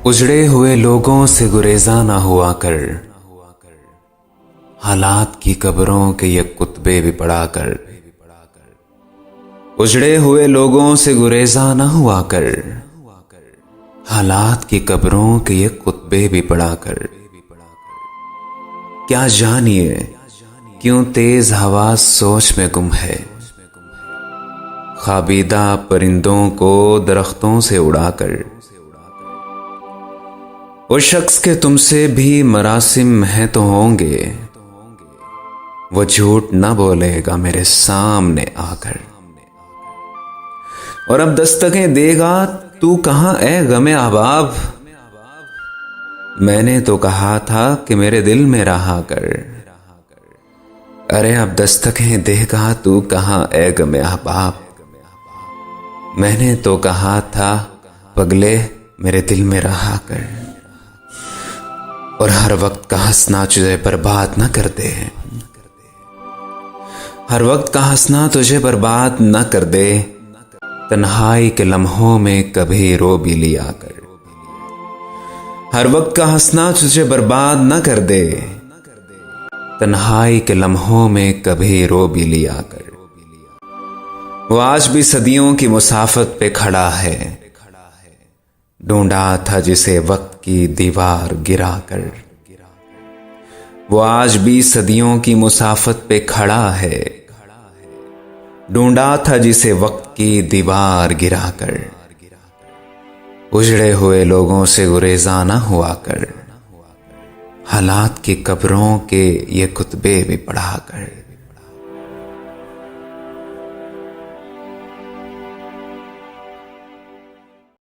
उजड़े हुए लोगों से गुरेजा ना हुआ कर, हालात की कब्रों के ये कुतबे भी पड़ा कर। उजड़े हुए लोगों से गुरेजा ना हुआ कर, हालात की कब्रों के ये कुतबे भी पड़ा कर। क्या जानिए क्यों तेज हवा सोच में गुम है, खाबीदा परिंदों को दरख्तों से उड़ाकर। उस शख्स के तुमसे भी मरासिम हैं तो होंगे, वो झूठ न बोलेगा मेरे सामने आकर। और अब दस्तकें देगा तू कहां ए गमे अहबाब, मैंने तो कहा था कि मेरे दिल में रहा कर। अरे अब दस्तकें देगा तू कहां ए गमे अहबाब, मैंने तो कहा था पगले मेरे दिल में रहा कर। और हर वक्त का हंसना तुझे बर्बाद न कर दे, हर वक्त का हंसना तुझे बर्बाद न कर दे, तन्हाई के लम्हों में कभी रो भी लिया कर। हर वक्त का हंसना तुझे बर्बाद न कर दे, तन्हाई के लम्हों में कभी रो भी लिया कर। वो आज भी सदियों की मुसाफत पे खड़ा है, ढूंढा था जिसे वक्त की दीवार गिरा कर। वो आज भी सदियों की मुसाफत पे खड़ा है, ढूंढा था जिसे वक्त की दीवार गिरा कर। उजड़े हुए लोगों से गुरेजा ना हुआ कर, हालात की कब्रों के ये कुतबे भी पढ़ा कर।